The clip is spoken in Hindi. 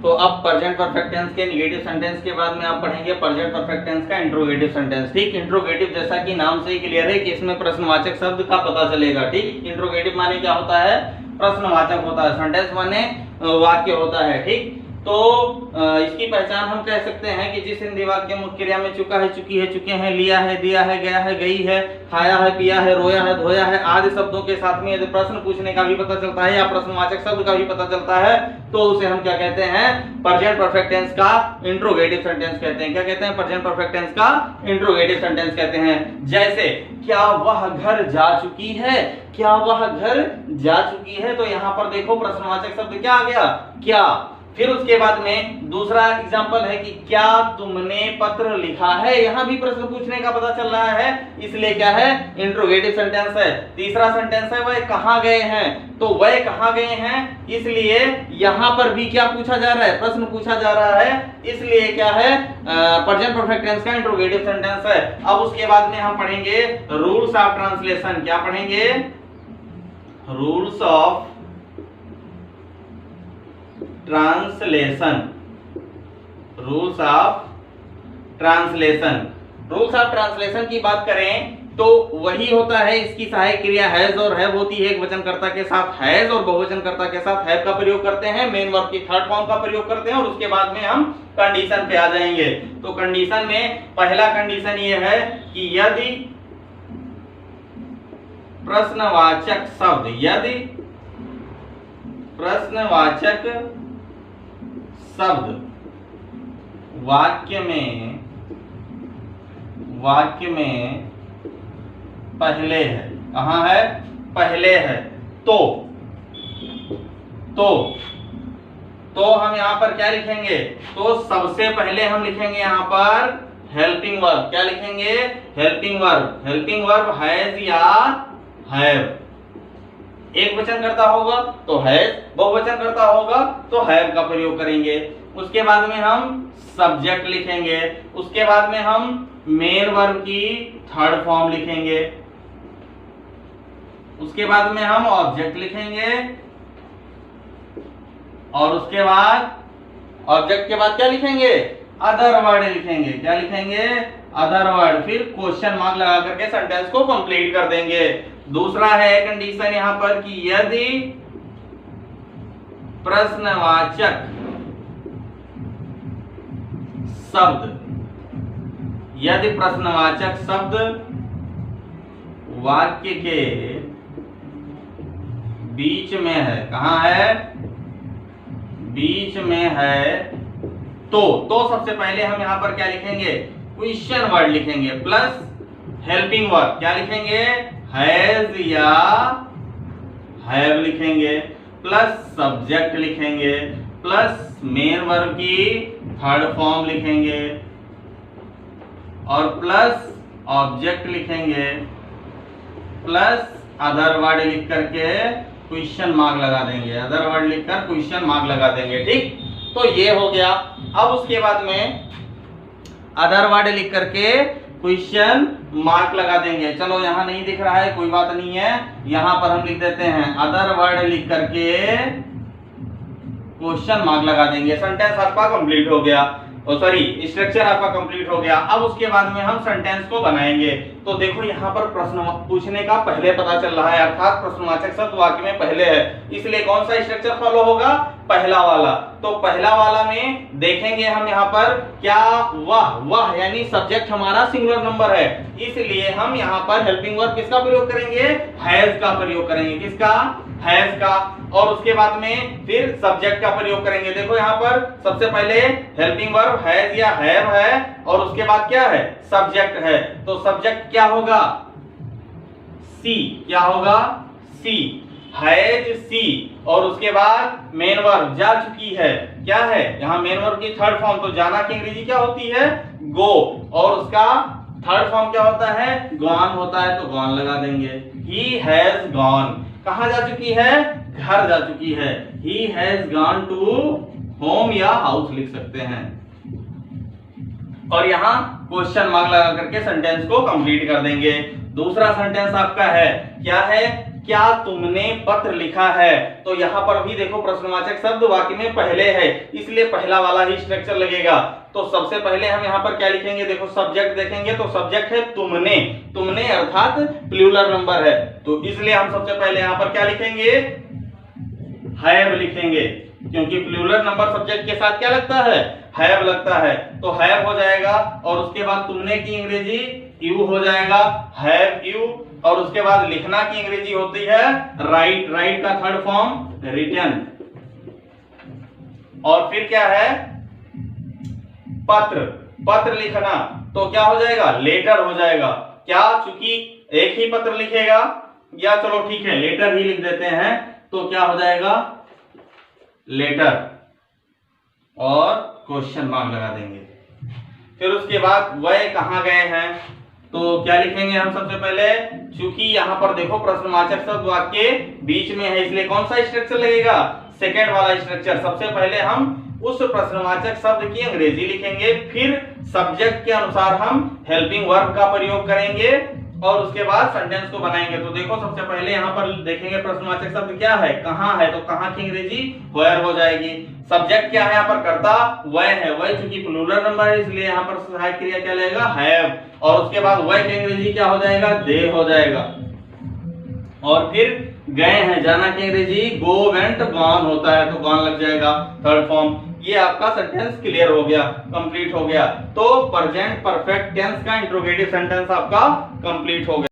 तो अब प्रेजेंट परफेक्ट टेंस के नेगेटिव सेंटेंस के बाद में आप पढ़ेंगे प्रेजेंट परफेक्ट टेंस का इंट्रोगेटिव सेंटेंस। ठीक, इंट्रोगेटिव जैसा कि नाम से ही क्लियर है कि इसमें प्रश्नवाचक शब्द का पता चलेगा। ठीक, इंट्रोगेटिव माने क्या होता है? प्रश्नवाचक होता है। सेंटेंस माने वाक्य होता है। ठीक, तो इसकी पहचान हम कह सकते हैं कि जिस हिंदी वाक्य मुख्य क्रिया में चुका है, चुकी है, चुके हैं, लिया है, दिया है, गया है, गई है, खाया है, पिया है, रोया है, धोया है आदि शब्दों के साथ में यदि प्रश्न पूछने का भी पता चलता है या प्रश्नवाचक शब्द का भी पता चलता है तो उसे हम क्या कहते हैं? प्रेजेंट परफेक्ट टेंस का इंट्रोगेटिव सेंटेंस कहते हैं। क्या कहते हैं? प्रेजेंट परफेक्ट टेंस का इंट्रोगेटिव सेंटेंस कहते हैं। जैसे क्या वह घर जा चुकी है? क्या वह घर जा चुकी है? तो यहाँ पर देखो प्रश्नवाचक शब्द क्या आ गया? क्या। फिर उसके बाद में दूसरा एग्जांपल है कि क्या तुमने पत्र लिखा है? यहां भी प्रश्न पूछने का पता चल रहा है, इसलिए क्या है? इंट्रोगेटिव सेंटेंस है। तीसरा सेंटेंस है वह कहां गए हैं? तो वह कहां गए हैं, इसलिए यहां पर भी क्या पूछा जा रहा है? प्रश्न पूछा जा रहा है, इसलिए क्या है? प्रेजेंट परफेक्ट टेंस का इंट्रोगेटिव सेंटेंस है। अब उसके बाद में हम पढ़ेंगे रूल्स ऑफ ट्रांसलेशन। क्या पढ़ेंगे? Rules of translation. Rules of translation. Rules of translation की बात करें तो वही होता है, इसकी सहायक क्रिया हैज और हैव होती है। एक वचनकर्ता के साथ हैज और बहुवचनकर्ता के साथ हैव का प्रयोग करते हैं। मेन वर्ब की थर्ड फॉर्म का प्रयोग करते हैं और उसके बाद में हम कंडीशन पे आ जाएंगे। तो कंडीशन में पहला कंडीशन ये है कि यदि प्रश्नवाचक शब्द, यदि प्रश्नवाचक शब्द वाक्य में पहले है। कहां है? पहले है। तो हम यहां पर क्या लिखेंगे? तो सबसे पहले हम लिखेंगे यहां पर हेल्पिंग वर्ब। क्या लिखेंगे? Helping verb. Helping verb has या हैव। एक वचन करता होगा तो हैज, बहुवचन करता होगा तो हैव का प्रयोग करेंगे। उसके बाद में हम सब्जेक्ट लिखेंगे। उसके बाद में हम मेन वर्ब की थर्ड फॉर्म लिखेंगे। उसके बाद में हम ऑब्जेक्ट लिखेंगे और उसके बाद ऑब्जेक्ट के बाद क्या लिखेंगे? अदर वर्ड लिखेंगे। क्या लिखेंगे? Other word. फिर क्वेश्चन मार्क लगा करके सेंटेंस को कंप्लीट कर देंगे। दूसरा है कंडीशन यहां पर कि यदि प्रश्नवाचक शब्द वाक्य के बीच में है। कहां है? बीच में है। तो सबसे पहले हम यहां पर क्या लिखेंगे? क्वेश्चन वर्ड लिखेंगे प्लस हेल्पिंग वर्ब। क्या लिखेंगे? हैज या हैव लिखेंगे प्लस सब्जेक्ट लिखेंगे प्लस मेन वर्ब की थर्ड फॉर्म लिखेंगे और प्लस ऑब्जेक्ट लिखेंगे प्लस अदर वर्ड लिख करके क्वेश्चन मार्क लगा देंगे। अदर वर्ड लिखकर क्वेश्चन मार्क लगा देंगे। ठीक, तो ये हो गया। अब उसके बाद में अदर वर्ड लिख करके क्वेश्चन मार्क लगा देंगे। चलो यहां नहीं दिख रहा है, कोई बात नहीं है, यहां पर हम लिख देते हैं अदर वर्ड लिख करके क्वेश्चन मार्क लगा देंगे। सेंटेंस आपका कंप्लीट हो गया। सॉरी, स्ट्रक्चर आपका कंप्लीट हो गया। अब उसके बाद में हम सेंटेंस को बनाएंगे। तो देखो यहाँ पर प्रश्न पूछने का पहले पता चल रहा है, अर्थात प्रश्नवाचक शब्द वाक्य में पहले है, इसलिए कौन सा स्ट्रक्चर फॉलो होगा? पहला वाला। तो पहला वाला में देखेंगे हम यहाँ पर क्या? वह यानी सब्जेक्ट हमारा सिंगुलर नंबर है, इसलिए हम यहाँ पर हेल्पिंग वर्ब किसका प्रयोग करेंगे? हैज का प्रयोग करेंगे। किसका? हैज का। और उसके बाद में फिर सब्जेक्ट का प्रयोग करेंगे। देखो यहाँ पर सबसे पहले हेल्पिंग वर्ब हैज या हैव है और उसके बाद क्या है? सब्जेक्ट है। तो सब्जेक्ट क्या होगा? सी। क्या होगा? सी। Has C. और उसके बाद मेन वर्ब जा चुकी है। क्या है? यहाँ मेन वर्ब की थर्ड फॉर्म, तो जाना की अंग्रेजी क्या होती है? गो। और उसका थर्ड फॉर्म क्या होता है? गॉन होता है, तो गॉन लगा देंगे। He has gone. कहां जा चुकी है? घर जा चुकी है। He has gone to home या हाउस लिख सकते हैं। और यहाँ क्वेश्चन मार्क लगा करके सेंटेंस को कंप्लीट कर देंगे। दूसरा सेंटेंस आपका है क्या है? क्या तुमने पत्र लिखा है? तो यहाँ पर भी देखो प्रश्नवाचक शब्द वाक्य में पहले है, इसलिए पहला वाला ही स्ट्रक्चर लगेगा। तो सबसे पहले हम यहाँ पर क्या लिखेंगे, देखो सब्जेक्ट देखेंगे तो सब्जेक्ट है तुमने, तुमने अर्थात प्लूरल नंबर है, तो इसलिए हम सबसे पहले यहाँ पर क्या लिखेंगे, हैव लिखेंगे, क्योंकि प्लूरल नंबर सब्जेक्ट के साथ क्या लगता है, हैव लगता है, तो हैव हो जाएगा। और उसके बाद तुमने की अंग्रेजी यू हो जाएगा, हैव यू। और उसके बाद लिखना की अंग्रेजी होती है राइट, राइट का थर्ड फॉर्म रिटन। और फिर क्या है, पत्र, पत्र लिखना तो क्या हो जाएगा, लेटर हो जाएगा। क्या, चूंकि एक ही पत्र लिखेगा, या चलो ठीक है लेटर ही लिख देते हैं, तो क्या हो जाएगा लेटर, और क्वेश्चन मार्क लगा देंगे। फिर उसके बाद वह कहां गए हैं, तो क्या लिखेंगे हम सबसे पहले, चूंकि यहां पर देखो प्रश्नवाचक शब्द वाक्य बीच में है, इसलिए कौन सा स्ट्रक्चर लगेगा, सेकेंड वाला स्ट्रक्चर। सबसे पहले हम उस प्रश्नवाचक शब्द की अंग्रेजी लिखेंगे, फिर सब्जेक्ट के अनुसार हम हेल्पिंग वर्ब का प्रयोग करेंगे, और उसके बाद सेंटेंस को बनाएंगे। तो देखो सबसे पहले यहाँ पर देखेंगे प्रश्नवाचक शब्द क्या है, कहाँ है, तो कहाँ की अंग्रेजी वेयर हो जाएगी। सब्जेक्ट क्या है यहाँ पर, कर्ता वह है, वह चूंकि प्लूरल नंबर है इसलिए यहाँ पर सहायक क्रिया क्या लगेगा, हैव। और उसके बाद वह की अंग्रेजी क्या हो जाएगा, दे हो जाएगा। और फिर गए हैं, जाना की अंग्रेजी गो, वेंट, गॉन होता है, तो गॉन लग जाएगा थर्ड फॉर्म। ये आपका सेंटेंस क्लियर हो गया, कंप्लीट हो गया। तो प्रेजेंट परफेक्ट टेंस का इंट्रोगेटिव सेंटेंस आपका कंप्लीट हो गया।